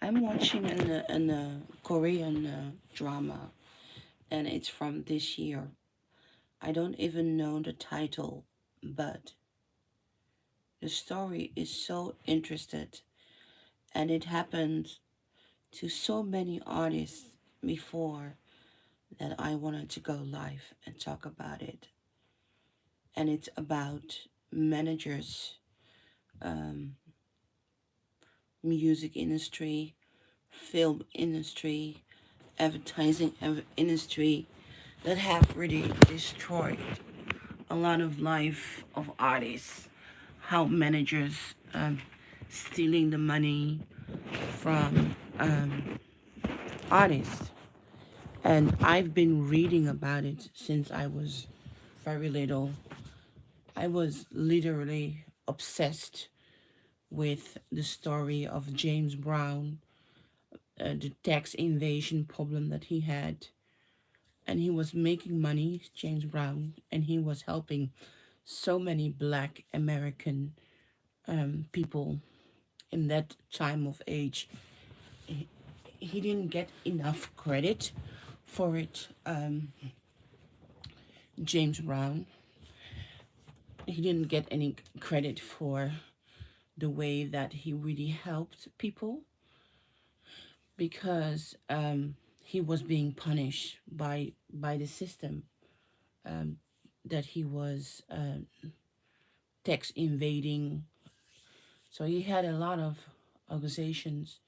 I'm watching an Korean drama, and it's from this year. I don't even know the title, but the story is so interested, and it happened to so many artists before that I wanted to go live and talk about it. And it's about managers, um, music industry, film industry, advertising industry that have really destroyed a lot of life of artists. How managers stealing the money from artists, and I've been reading about it since I was very little. I was literally obsessed with the story of James Brown, the tax invasion problem that he had, and he was making money, James Brown, and he was helping so many Black American people in that time of age. He didn't get enough credit for it. James Brown, he didn't get any credit for the way that he really helped people because he was being punished by the system, um, that he was tax invading. So he had a lot of accusations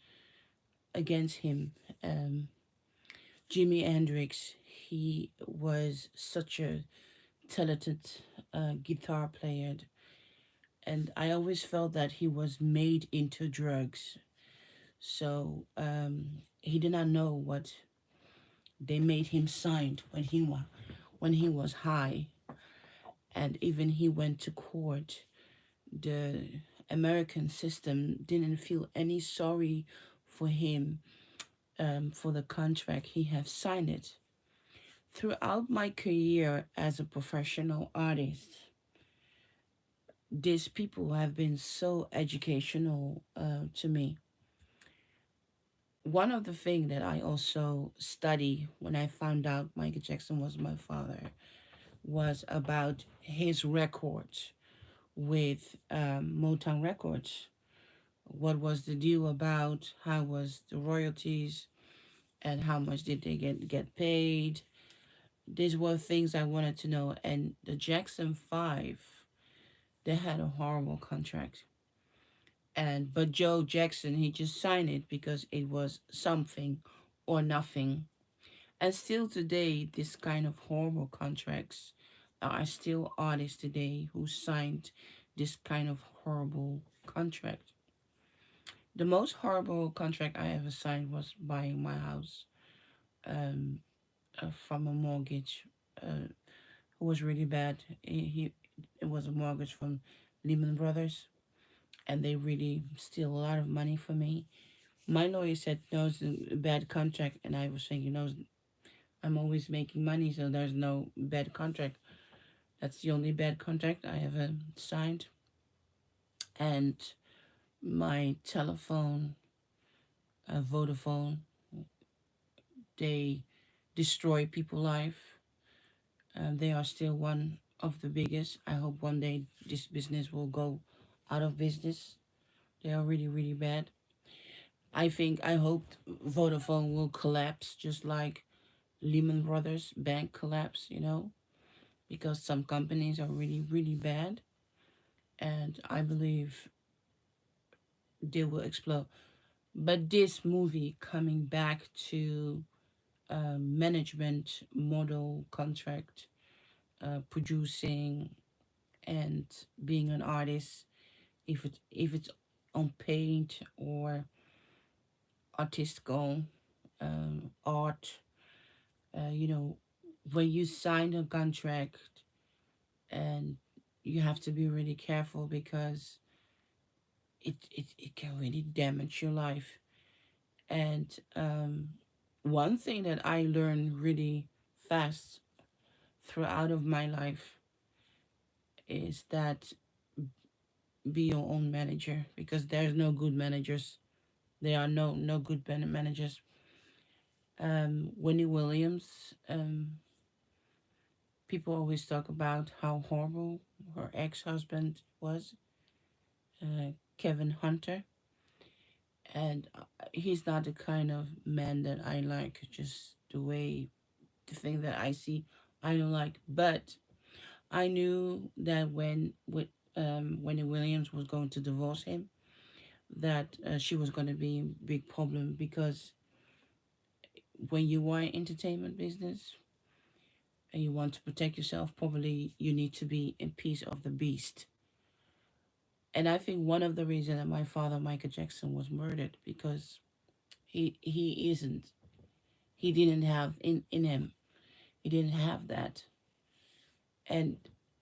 against him. Um, Jimi Hendrix, he was such a talented guitar player, and I always felt that he was made into drugs. So he did not know what they made him sign when he was high, and even he went to court. The American system didn't feel any sorry for him, for the contract he have signed it. Throughout my career as a professional artist, these people have been so educational to me. One of the things that I also study when I found out Michael Jackson was my father was about his records with Motown Records. What was the deal about? How was the royalties? And how much did they get paid? These were things I wanted to know. And the Jackson 5, they had a horrible contract. And but Joe Jackson, he just signed it because it was something or nothing. And still today, this kind of horrible contracts are still artists today who signed this kind of horrible contract. The most horrible contract I ever signed was buying my house, um, from a mortgage. It was really bad. It was a mortgage from Lehman Brothers, and they really steal a lot of money from me. My lawyer said no, it's a bad contract, and I was thinking, no, I'm always making money, so there's no bad contract. That's the only bad contract I ever signed. And my telephone, Vodafone, they destroy people' life. They are still one of the biggest. I hope one day this business will go out of business. They are really, really bad. I hope Vodafone will collapse just like Lehman Brothers bank collapse, because some companies are really, really bad. And I believe they will explode. But this movie coming back to management model contract, producing and being an artist, if it's on paint or artistical art, uh, you know, when you sign a contract, and you have to be really careful because it can really damage your life. And one thing that I learned really fast throughout of my life is that be your own manager, because there's no good managers There are no good band managers. Wendy Williams. People always talk about how horrible her ex-husband was, Kevin Hunter, and he's not the kind of man that I like. Just the thing that I see, I don't like. But I knew that when Williams was going to divorce him, that she was going to be a big problem, because when you are in entertainment business and you want to protect yourself, probably you need to be in piece of the beast. And I think one of the reasons that my father Michael Jackson was murdered, because he isn't he didn't have in him, he didn't have that. And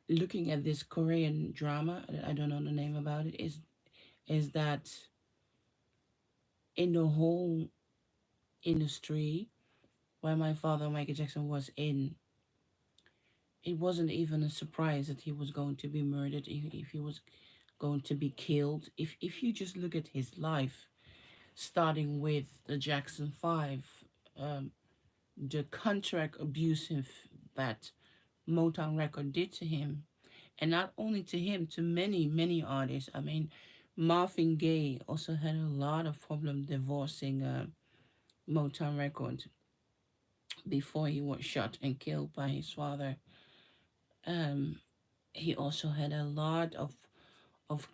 looking at this Korean drama, I don't know the name about it, is that in the whole industry where my father Michael Jackson was in, it wasn't even a surprise that he was going to be murdered, if he was going to be killed. If you just look at his life, starting with the Jackson 5, um, the contract abusive that Motown record did to him, and not only to him, to many artists. I mean, Marvin Gaye also had a lot of problem divorcing Motown record before he was shot and killed by his father. Um, he also had a lot of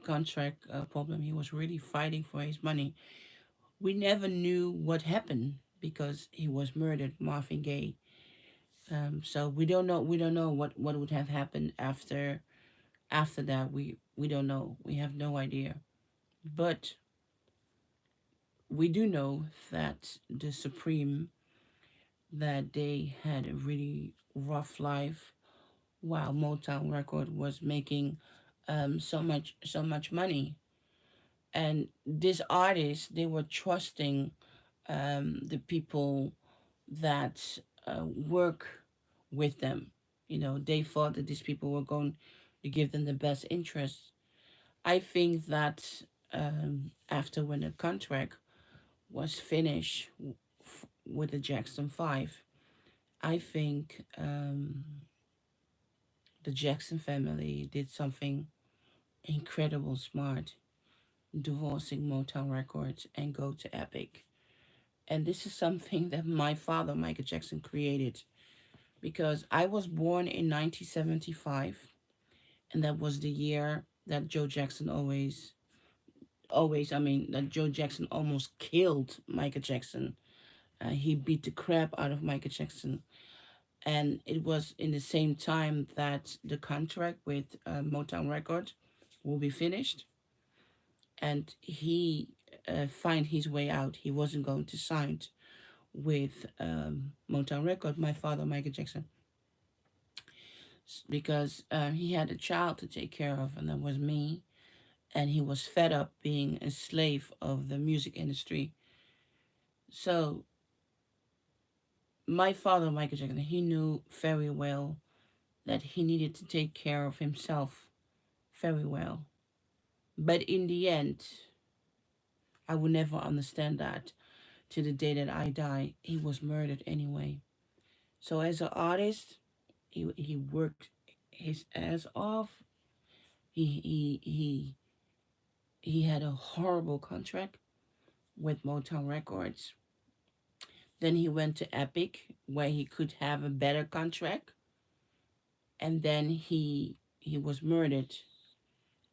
contract problem. He was really fighting for his money. We never knew what happened because he was murdered, Marvin Gaye. So we don't know. We don't know what would have happened after that. We don't know. We have no idea. But we do know that the Supreme, that they had a really rough life while Motown record was making so much money. And these artists, they were trusting the people that work with them. They thought that these people were going to give them the best interest. I think that after when the contract was finished with the Jackson 5, I think the Jackson family did something incredible smart, divorcing Motown Records and go to Epic. And this is something that my father, Michael Jackson, created, because I was born in 1975, and that was the year that Joe Jackson I mean, that Joe Jackson almost killed Michael Jackson. He beat the crap out of Michael Jackson. And it was in the same time that the contract with Motown Records will be finished. And he find his way out. He wasn't going to sign with Motown Record, my father, Michael Jackson, because he had a child to take care of, and that was me. And he was fed up being a slave of the music industry. So my father, Michael Jackson, he knew very well that he needed to take care of himself very well. But in the end, I will never understand that to the day that I die. He was murdered anyway. So as an artist, he worked his ass off. He he had a horrible contract with Motown Records. Then he went to Epic, where he could have a better contract, and then he was murdered,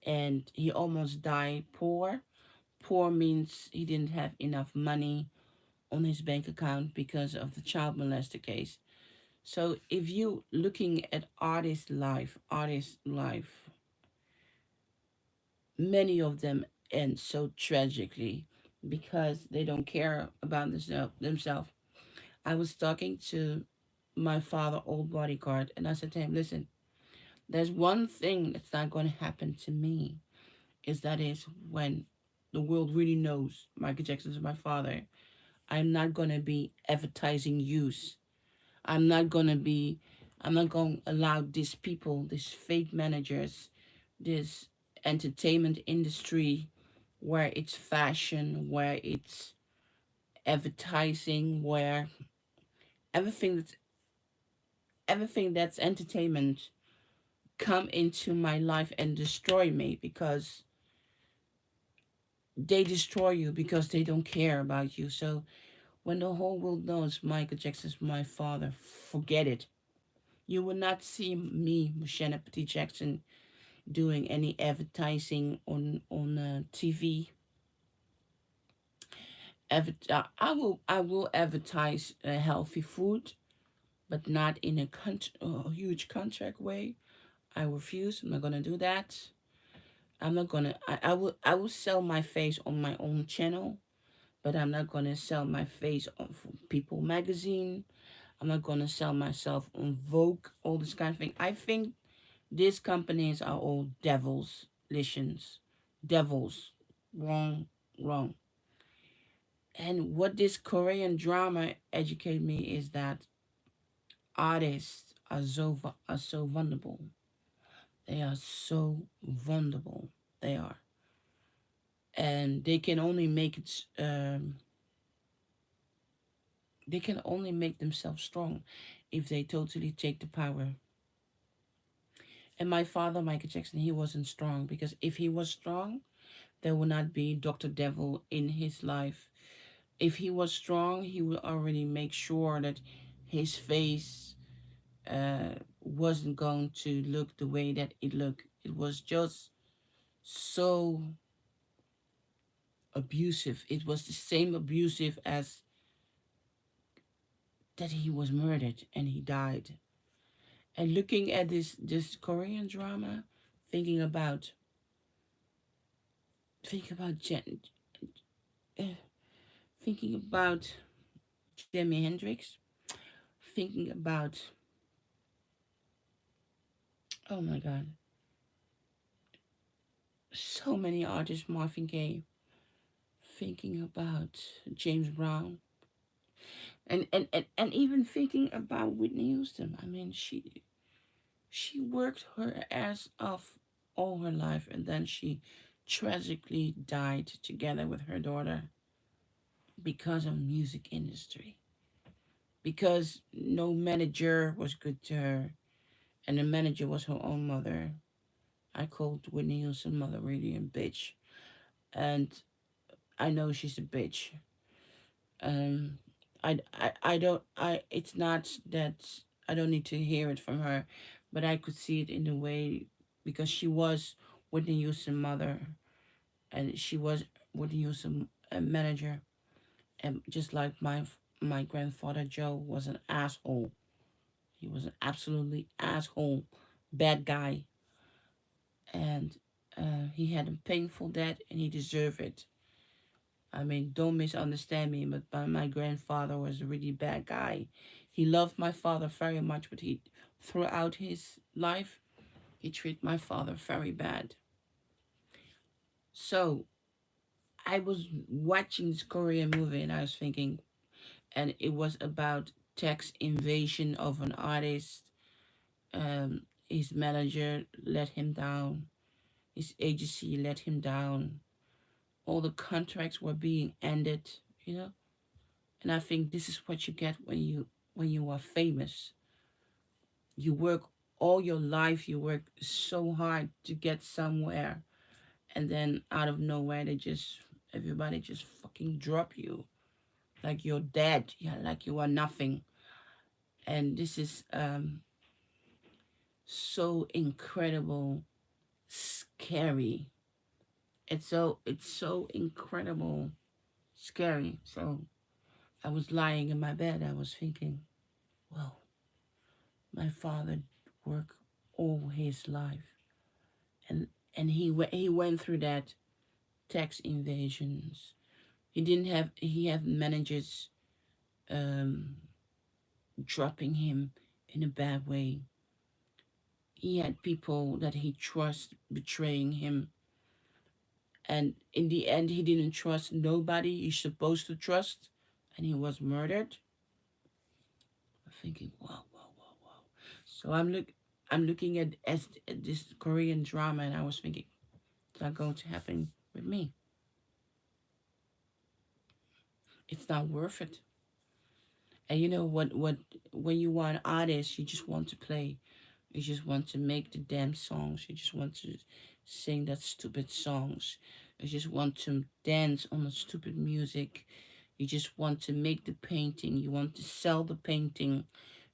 and he almost died poor. Poor means he didn't have enough money on his bank account because of the child molester case. So if you looking at artist life, many of them end so tragically because they don't care about themselves. I was talking to my father, old bodyguard, and I said to him, listen, there's one thing that's not going to happen to me, is when the world really knows Michael Jackson is my father, I'm not going to be advertising use. I'm not going to be, I'm not going to allow these people, these fake managers, this entertainment industry where it's fashion, where it's advertising, where everything that's everything that's entertainment come into my life and destroy me, because they destroy you because they don't care about you. So when the whole world knows Michael Jackson's my father, forget it. You will not see me, Mocienne Petit Jackson, doing any advertising on TV. I will advertise healthy food, but not in a huge contract way. I refuse. I'm not gonna do that. I'm not gonna. I will sell my face on my own channel, but I'm not gonna sell my face on People magazine. I'm not gonna sell myself on Vogue. All this kind of thing. I think these companies are all devils, litions, devils. Wrong, wrong. And what this Korean drama educated me is that artists are so vulnerable. They are so vulnerable. They are, and they can only make themselves strong if they totally take the power. And my father, Michael Jackson, he wasn't strong, because if he was strong, there would not be Dr. Devil in his life. If he was strong, he would already make sure that his face wasn't going to look the way that it looked. It was just so abusive. It was the same abusive as that he was murdered and he died. And looking at this Korean drama, thinking about thinking about uh, thinking about Jimi Hendrix, thinking about, oh my God, so many artists, Marvin Gaye, thinking about James Brown, and even thinking about Whitney Houston. I mean, she worked her ass off all her life, and then she tragically died together with her daughter because of music industry. Because no manager was good to her, and the manager was her own mother. I called Whitney Houston mother really a bitch, and I know she's a bitch. Um, I don't. It's not that I don't need to hear it from her, but I could see it in a way, because she was Whitney Houston mother, and she was Whitney Houston manager, and just like my grandfather Joe was an asshole. He was an absolutely asshole, bad guy, and he had a painful death, and he deserved it. I mean, don't misunderstand me, but my grandfather was a really bad guy. He loved my father very much, but he, throughout his life, he treated my father very bad. So I was watching this Korean movie, and I was thinking, and it was about tax invasion of an artist. His manager let him down. His agency let him down. All the contracts were being ended, you know. And I think this is what you get when you are famous. You work all your life, you work so hard to get somewhere, and then out of nowhere they just everybody just fucking drop you like you're dead. Yeah, like you are nothing. And this is so incredible scary. It's so incredible scary. So I was lying in my bed, I was thinking, well, my father worked all his life, and he went through that tax invasions. He had managers um, dropping him in a bad way. He had people that he trust betraying him, and in the end, he didn't trust nobody he's supposed to trust, and he was murdered. I'm thinking, wow, wow, wow, wow. So I'm looking at this Korean drama, and I was thinking, it's not going to happen with me. It's not worth it. And you know what when you are an artist, you just want to play. You just want to make the damn songs. You just want to sing that stupid songs. You just want to dance on the stupid music. You just want to make the painting. You want to sell the painting.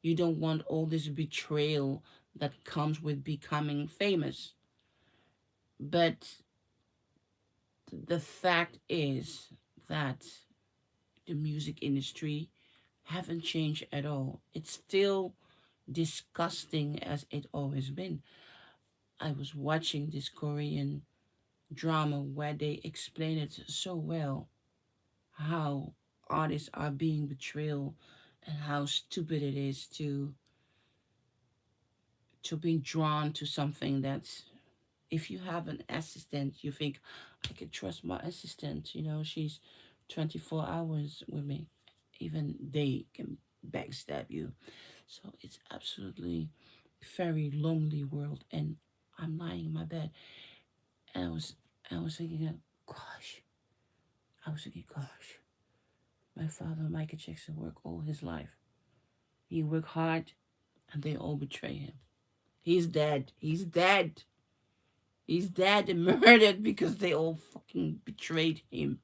You don't want all this betrayal that comes with becoming famous. But the fact is that the music industry haven't changed at all. It's still disgusting as it always been. I was watching this Korean drama where they explain it so well how artists are being betrayed and how stupid it is to be drawn to something that's, if you have an assistant, you think, I can trust my assistant, she's 24 hours with me. Even they can backstab you. So it's absolutely very lonely world. And I'm lying in my bed and I was thinking, gosh, gosh, my father, Michael Jackson, worked all his life. He worked hard and they all betray him. He's dead. He's dead. He's dead and murdered because they all fucking betrayed him.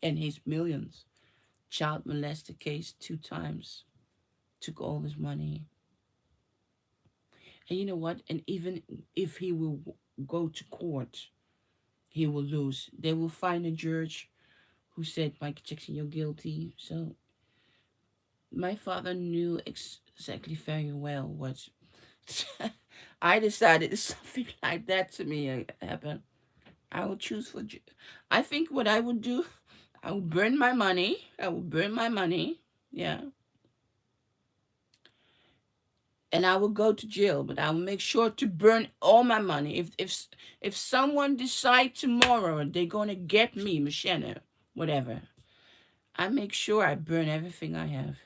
And his millions. Child molested case 2 times. Took all his money. And you know what? And even if he will go to court, he will lose. They will find a judge who said, Michael Jackson, you're guilty. So my father knew exactly very well what I decided if something like that to me happen. I would choose for. I think what I would do, I would burn my money. I would burn my money. Yeah. And I will go to jail, but I will make sure to burn all my money. If someone decide tomorrow they're gonna get me, Mocienne, whatever, I make sure I burn everything I have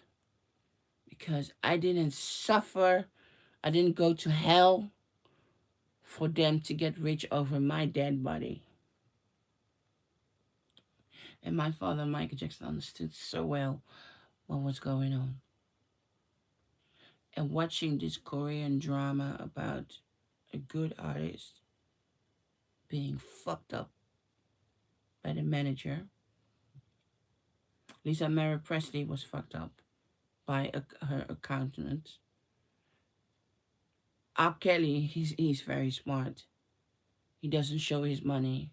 because I didn't suffer. I didn't go to hell for them to get rich over my dead body. And my father, Michael Jackson, understood so well what was going on. And watching this Korean drama about a good artist being fucked up by the manager. Lisa Mary Presley was fucked up by her accountant. R. Kelly, he's very smart. He doesn't show his money.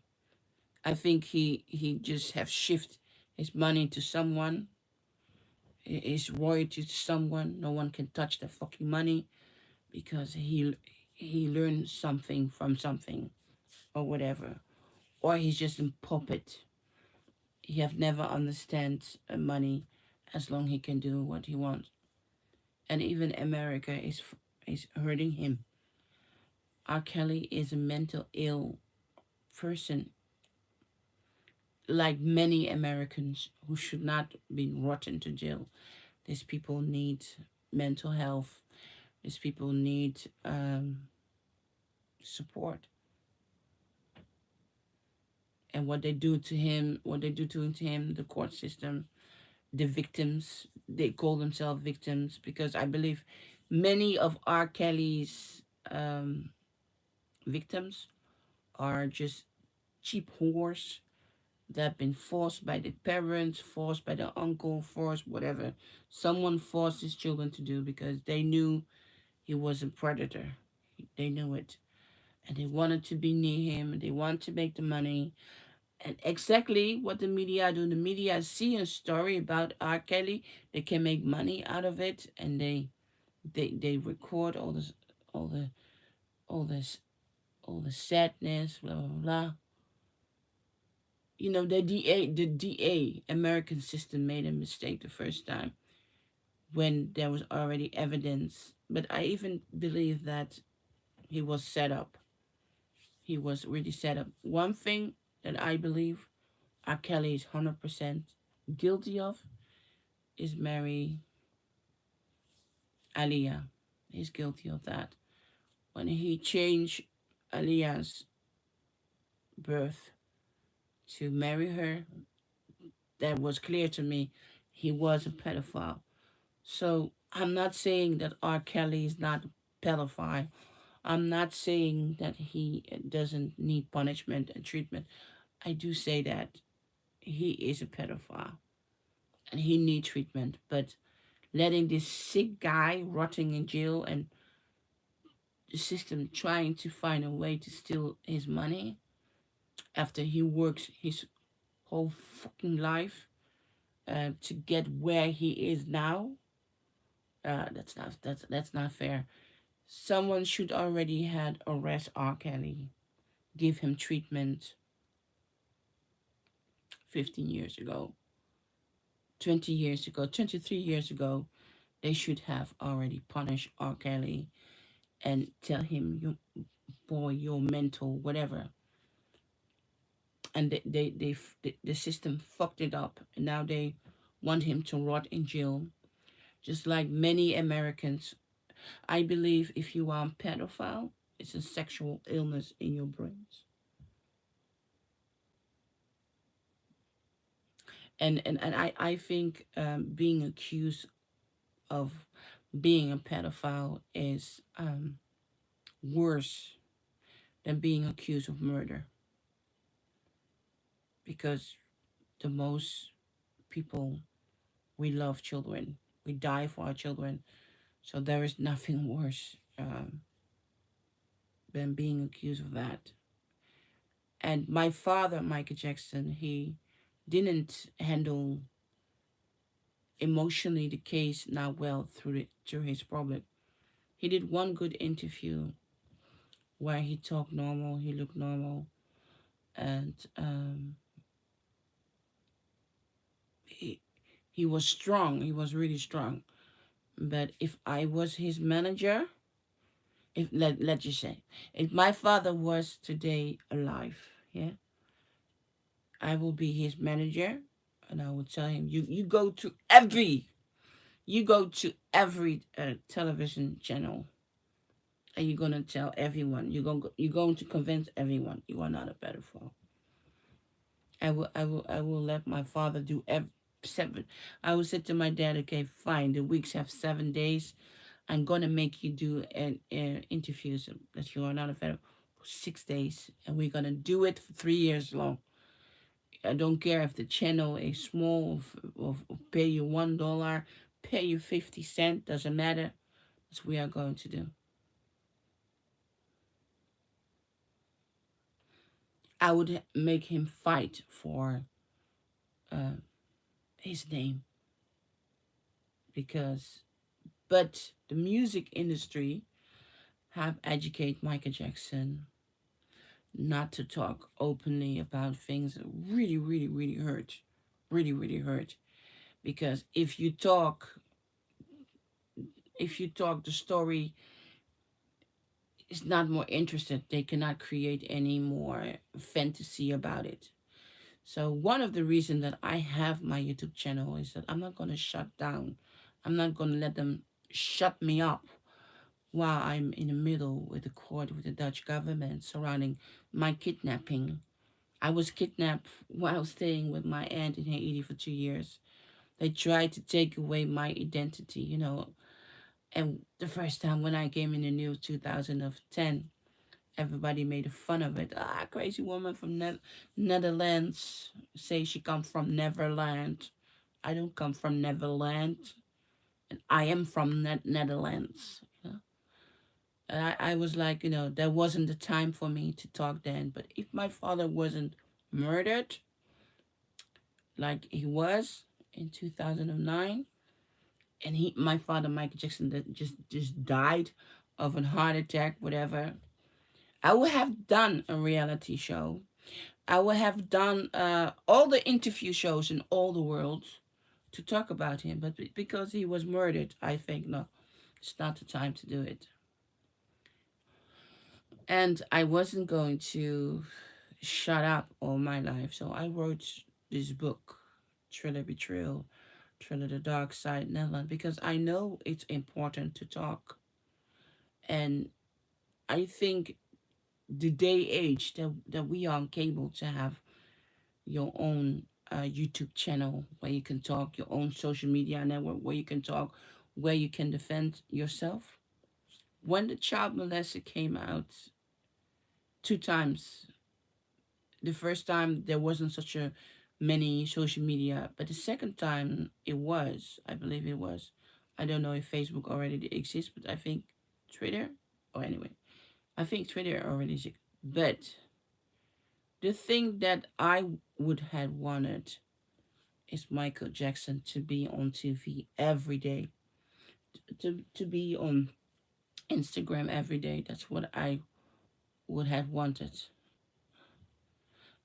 I think he just have shift his money to someone, his royalty to someone. No one can touch the fucking money because he learned something from something or whatever, or he's just a puppet. He have never understand money as long he can do what he wants. And even America is hurting him. R. Kelly is a mental ill person, like many Americans who should not be rotten to jail. These people need mental health. These people need support. And what they do to him, the court system, the victims, they call themselves victims because I believe many of R. Kelly's victims are just cheap whores that have been forced by the parents, forced by the uncle, forced whatever. Someone forced his children to do because they knew he was a predator. They knew it. And they wanted to be near him. They wanted to make the money. And exactly what the media do. The media see a story about R. Kelly. They can make money out of it. And they record all the all this all the sadness, blah blah blah. The DA American system made a mistake the first time when there was already evidence. But I even believe that he was set up. He was really set up. One thing that I believe R. Kelly is 100% guilty of is marry Aaliyah. He's guilty of that. When he changed Aaliyah's birth, to marry her. That was clear to me. He was a pedophile. So I'm not saying that R. Kelly is not a pedophile. I'm not saying that he doesn't need punishment and treatment. I do say that he is a pedophile and he needs treatment. But letting this sick guy rotting in jail and the system trying to find a way to steal his money after he works his whole fucking life to get where he is now, that's not fair. Someone should already had arrest R. Kelly, give him treatment 15 years ago, 20 years ago, 23 years ago. They should have already punished R. Kelly and tell him, you boy, you're mental, whatever. And the system fucked it up. And now they want him to rot in jail, just like many Americans. I believe if you are a pedophile, it's a sexual illness in your brains. And I think being accused of being a pedophile is worse than being accused of murder, because the most people, we love children, we die for our children, so there is nothing worse than being accused of that. And my father, Michael Jackson, he didn't handle emotionally the case now well through his problem. He did one good interview where he talked normal, he looked normal, and he he was strong. He was really strong. But if I was his manager, if let's just say, if my father was today alive, yeah, I will be his manager, and I would tell him, you go to every television channel, and you're gonna tell everyone, you're going to convince everyone you are not a pedophile. I will let my father do seven. I will say to my dad, okay, fine. The weeks have 7 days. I'm gonna make you do an interviews that you are not a federal for 6 days, and we're gonna do it for 3 years long. I don't care if the channel is small, of pay you $1, pay you 50 cents, doesn't matter. That's what we are going to do. I would make him fight for uh, his name, because but the music industry have educated Michael Jackson not to talk openly about things that really, really, really hurt. Really, really hurt. Because if you talk the story is not more interested, they cannot create any more fantasy about it. So one of the reasons that I have my YouTube channel is that I'm not gonna shut down. I'm not gonna let them shut me up while I'm in the middle with the court with the Dutch government surrounding my kidnapping. I was kidnapped while staying with my aunt in Haiti for 2 years. They tried to take away my identity. And the first time when I came in the news, 2010, everybody made fun of it. Ah, crazy woman from Netherlands say she comes from Neverland. I don't come from Neverland, and I am from Netherlands. And I was like, there wasn't the time for me to talk then. But if my father wasn't murdered, like he was in 2009, and my father, Michael Jackson, that just died of a heart attack, whatever, I would have done a reality show. I would have done all the interview shows in all the world to talk about him. But because he was murdered, I think, no, it's not the time to do it. And I wasn't going to shut up all my life. So I wrote this book, Thriller Betrayal, Thriller the Dark Side, Netherlands, because I know it's important to talk. And I think the day age that we are capable to have, your own YouTube channel where you can talk, your own social media network where you can talk, where you can defend yourself. When the child molester came out two times, the first time there wasn't such a many social media, but the second time it was, I believe it was. I don't know if Facebook already exists, but I think Twitter, or anyway, I think Twitter already exists. But the thing that I would have wanted is Michael Jackson to be on TV every day, to be on Instagram every day. That's what I would have wanted.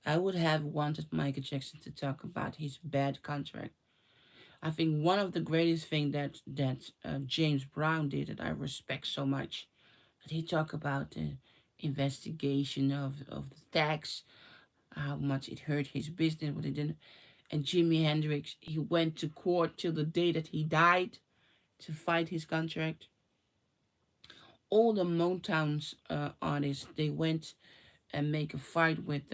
I would have wanted Michael Jackson to talk about his bad contract. I think one of the greatest thing that James Brown did that I respect so much, that he talked about the investigation of the tax, how much it hurt his business, what it didn't. And Jimi Hendrix, he went to court till the day that he died to fight his contract. All the Motown's artists, they went and make a fight with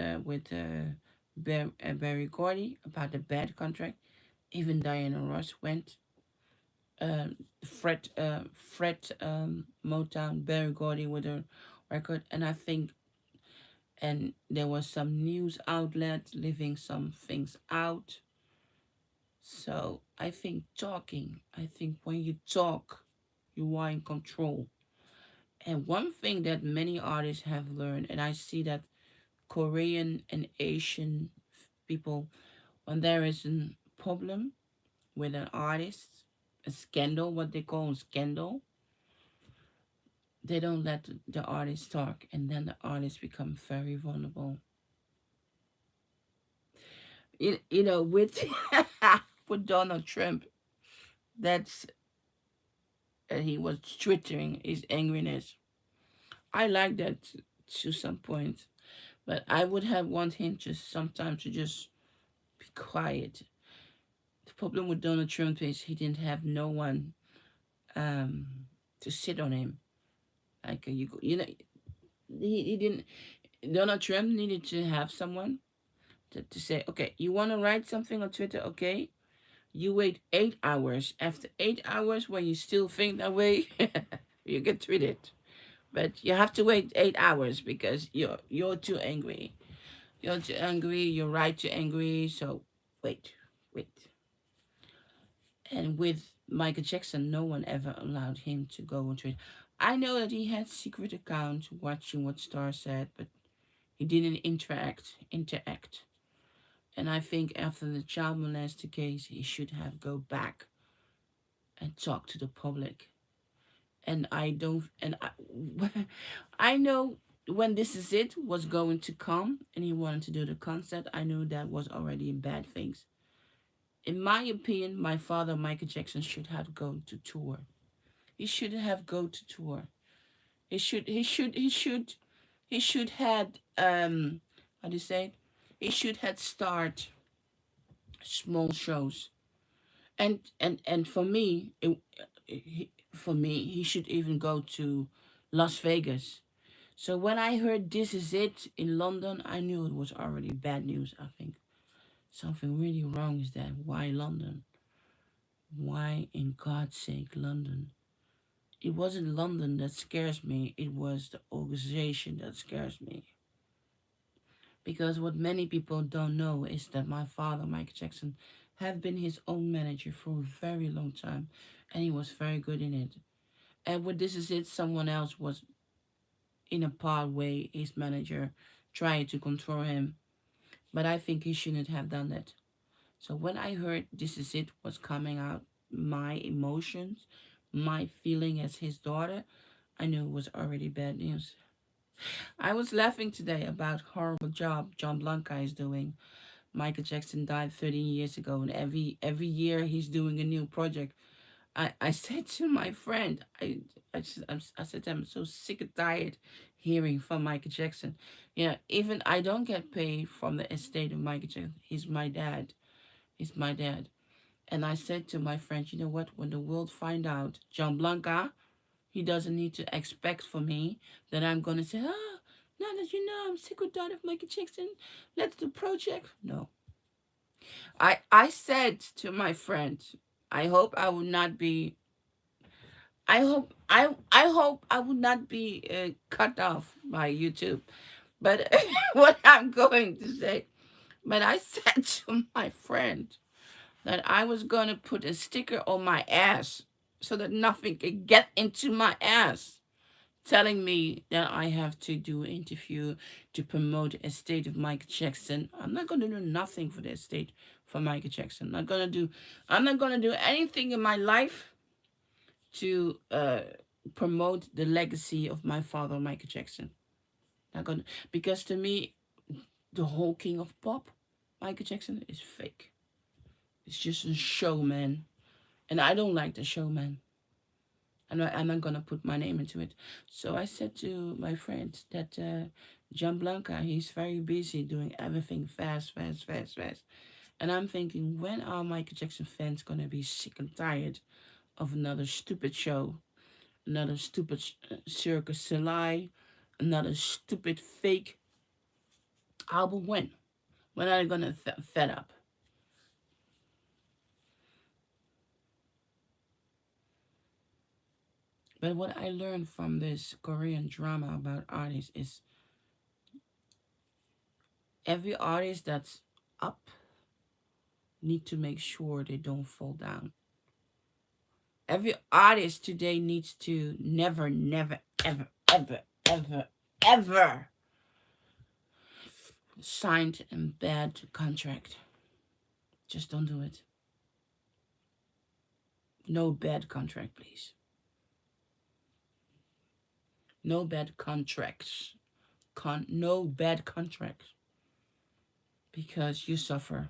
Barry Gordy about the bad contract. Even Diana Ross went. Fred Motown, Barry Gordy with a record, and I think, and there was some news outlet leaving some things out. So I think talking, I think when you talk, you are in control. And one thing that many artists have learned, and I see that Korean and Asian people, when there is a problem with an artist, a scandal, what they call a scandal, they don't let the artist talk, and then the artist become very vulnerable. You know, with with Donald Trump, that's he was twittering his angriness. I like that to some point, but I would have want him just sometimes to just be quiet. The problem with Donald Trump is he didn't have no one um to sit on him. Like you know, he didn't. Donald Trump needed to have someone to say, okay, you want to write something on Twitter, okay? You wait 8 hours. After 8 hours, when you still think that way, you get tweeted. But you have to wait 8 hours because you're too angry. You're too angry. You're right to angry. So wait, wait. And with Michael Jackson, no one ever allowed him to go on Twitter. I know that he had secret accounts watching what Star said, but he didn't interact. And I think after the child molester case, he should have go back and talk to the public. And I don't, and I know when This Is It was going to come and he wanted to do the concert, I knew that was already bad things. In my opinion, my father, Michael Jackson, should have gone to tour. He should have go to tour. He should had how do you say it? He should had start small shows. And for me, for me, he should even go to Las Vegas. So when I heard This Is It in London, I knew it was already bad news. I think something really wrong is that. Why London? Why, in God's sake, London? It wasn't London that scares me, it was the organization that scares me. Because what many people don't know is that my father, Michael Jackson, had been his own manager for a very long time, and he was very good in it. And with This Is It, someone else was in a part way his manager, trying to control him. But I think he shouldn't have done that. So when I heard This Is It was coming out, my emotions, my feeling as his daughter, I knew it was already bad news. I was laughing today about horrible job John Blanca is doing. Michael Jackson died 13 years ago, and every year he's doing a new project. I said to my friend, I said to him, I'm so sick and tired hearing from Michael Jackson. Even I don't get paid from the estate of Michael Jackson. He's my dad. He's my dad. And I said to my friend, you know what? When the world find out John Blanca, he doesn't need to expect for me that I'm gonna say, now that you know I'm sick and tired of Michael Jackson, let's do project. No. I said to my friend, I hope I will not be. I hope I would not be cut off by YouTube. But what I'm going to say, but I said to my friend that I was gonna put a sticker on my ass so that nothing could get into my ass, telling me that I have to do an interview to promote the estate of Michael Jackson. I'm not gonna do nothing for the estate for Michael Jackson. I'm not gonna do anything in my life to promote the legacy of my father, Michael Jackson. Not gonna, because to me, the whole king of pop, Michael Jackson, is fake. It's just a showman, and I don't like the showman. I'm not gonna put my name into it. So I said to my friend that John Blanca, he's very busy doing everything fast, fast, fast, fast. And I'm thinking, when are Michael Jackson fans gonna be sick and tired of another stupid show, another stupid circus Soleil, another stupid fake album? When are they gonna fed up? But what I learned from this Korean drama about artists is every artist that's up need to make sure they don't fall down. Every artist today needs to never, never, ever, ever, ever, ever signed a bad contract. Just don't do it. No bad contract, please. No bad contracts. No bad contracts because you suffer.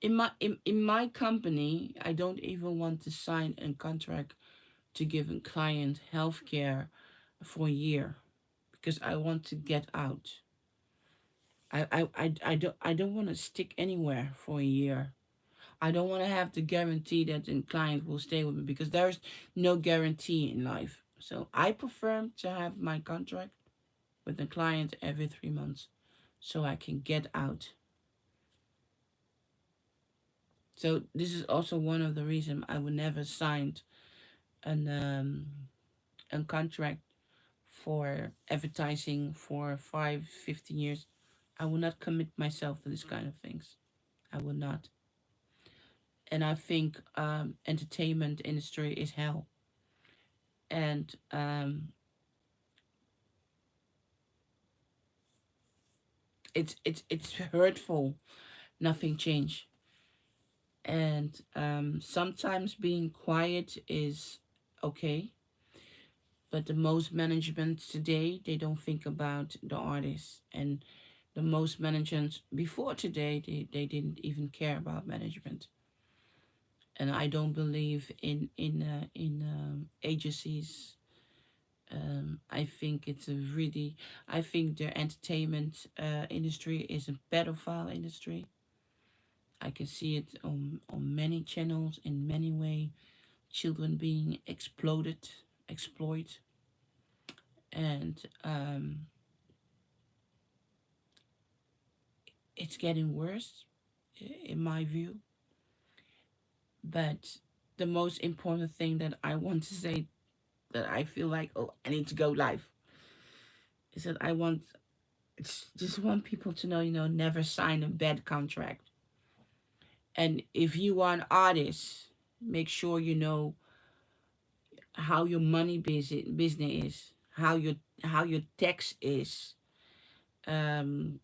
In my company, I don't even want to sign a contract to give a client healthcare for a year because I want to get out. I don't want to stick anywhere for a year. I don't want to have the guarantee that the client will stay with me because there's no guarantee in life. So I prefer to have my contract with the client every 3 months so I can get out. So this is also one of the reasons I would never sign an a contract for advertising for 15 years. I will not commit myself to this kind of things. I will not. And I think entertainment industry is hell. And it's hurtful. Nothing change. And sometimes being quiet is okay. But the most management today, they don't think about the artists. And the most management before today, they didn't even care about management. And I don't believe in agencies. I think it's a really, I think the entertainment industry is a pedophile industry. I can see it on many channels in many ways. Children being exploited, and it's getting worse, in my view. But the most important thing that I want to say, that I feel like, oh, I need to go live, is that just want people to know, never sign a bad contract. And if you are an artist, make sure you know how your money business is, how your tax is. Um,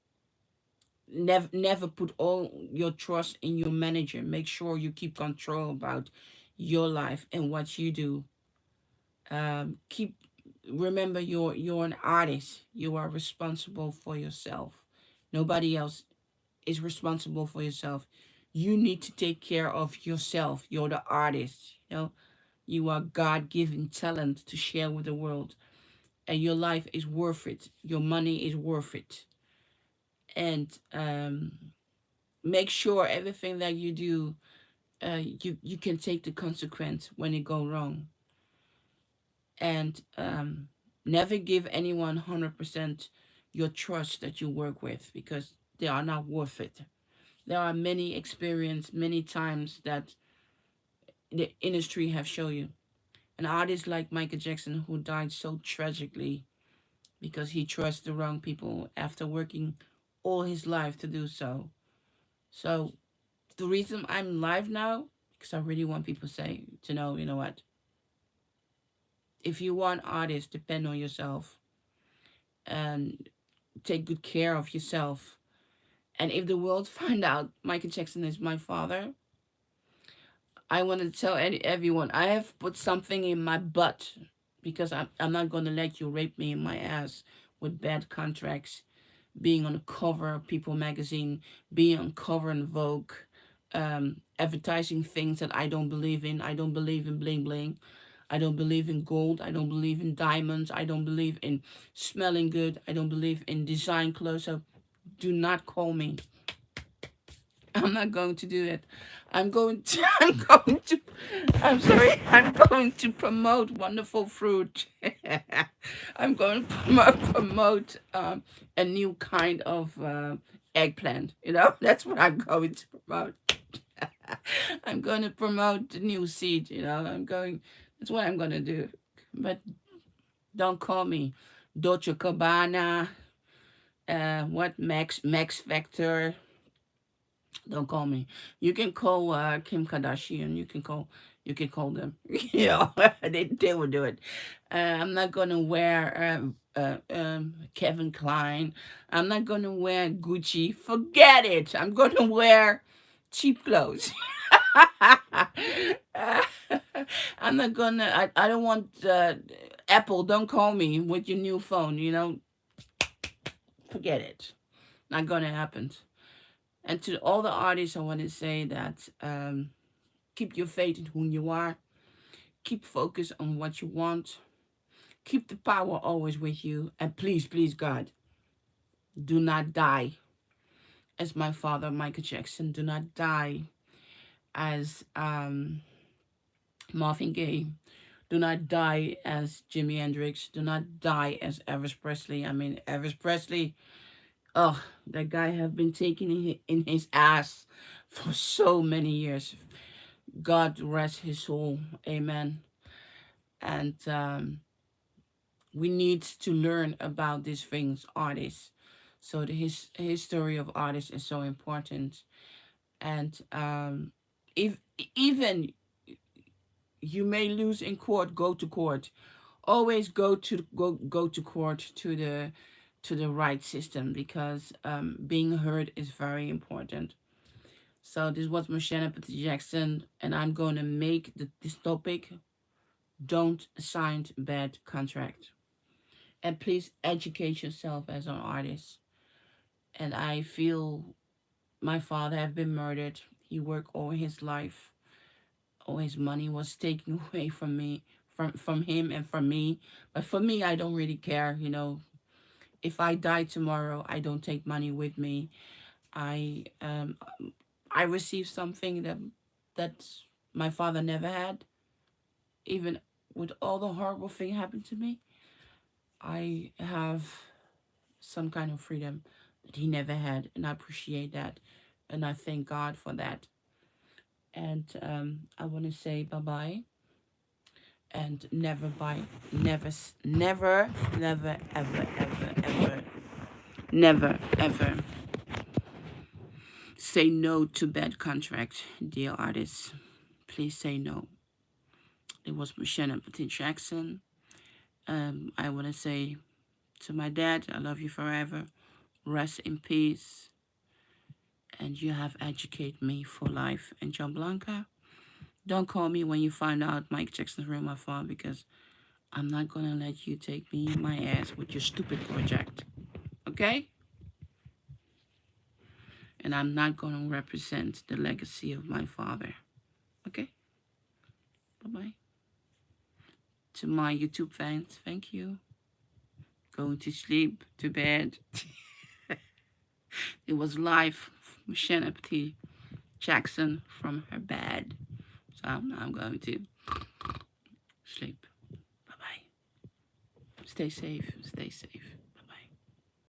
never put all your trust in your manager. Make sure you keep control about your life and what you do. Keep Remember, you're an artist. You are responsible for yourself. Nobody else is responsible for yourself. You need to take care of yourself. You're the artist. You are God-given talent to share with the world, and your life is worth it. Your money is worth it. And make sure everything that you do, you can take the consequence when it go wrong. And never give anyone 100% your trust that you work with, because they are not worth it. There are many experience, many times that the industry have shown you. An artist like Michael Jackson who died so tragically because he trusts the wrong people after working all his life to do so. So the reason I'm live now, because I really want people to know, you know what? If you want artists, depend on yourself and take good care of yourself. And if the world find out Michael Jackson is my father, I want to tell everyone I have put something in my butt because I'm not going to let you rape me in my ass with bad contracts, being on the cover of People magazine, being on cover in Vogue, advertising things that I don't believe in. I don't believe in bling bling. I don't believe in gold. I don't believe in diamonds. I don't believe in smelling good. I don't believe in design clothes. So do not call me. I'm not going to do it. I'm going to, I'm going to, I'm sorry, I'm going to promote wonderful fruit. I'm going to promote a new kind of eggplant. You know, that's what I'm going to promote. I'm going to promote the new seed. You know, that's what I'm going to do. But don't call me Dolce Cabana, what Max Factor. Don't call me. You can call Kim Kardashian. You can call them. You know, they will do it. I'm not gonna wear Kevin Klein. I'm not gonna wear Gucci. Forget it. I'm gonna wear cheap clothes. I'm not gonna. I don't want Apple. Don't call me with your new phone. You know, forget it. Not gonna happen. And to all the artists, I want to say that keep your faith in who you are. Keep focus on what you want. Keep the power always with you. And please, please, God, do not die as my father, Michael Jackson. Do not die as Marvin Gaye. Do not die as Jimi Hendrix. Do not die as Elvis Presley. I mean, Elvis Presley, oh, that guy have been taken in his ass for so many years. God rest his soul. Amen. And we need to learn about these things, artists. So the history of artists is so important. And if even you may lose in court, go to court. Always go to court to the right system because being heard is very important. So this was Mocienne Petit Jackson, and I'm going to make this topic: don't sign bad contract. And please educate yourself as an artist. And I feel my father have been murdered. He worked all his life. All his money was taken away from me, from him and from me. But for me, I don't really care. You know, if I die tomorrow, I don't take money with me. I um I received something that my father never had. Even with all the horrible thing happened to me, I have some kind of freedom that he never had, and I appreciate that, and I thank God for that. And I want to say bye bye, and never bye, never, never, ever, ever, ever, never, ever say no to bad contract, dear artists. Please say no. It was Mocienne Petit Jackson. I want to say to my dad, I love you forever. Rest in peace. And you have educated me for life. And John Blanca, don't call me when you find out Mike Jackson's real my father because I'm not going to let you take me in my ass with your stupid project. Okay? And I'm not going to represent the legacy of my father. Okay? Bye-bye. To my YouTube fans, thank you. Going to sleep, to bed. It was live, Mocienne Petit Jackson from her bed. So I'm going to sleep. Bye-bye. Stay safe. Stay safe.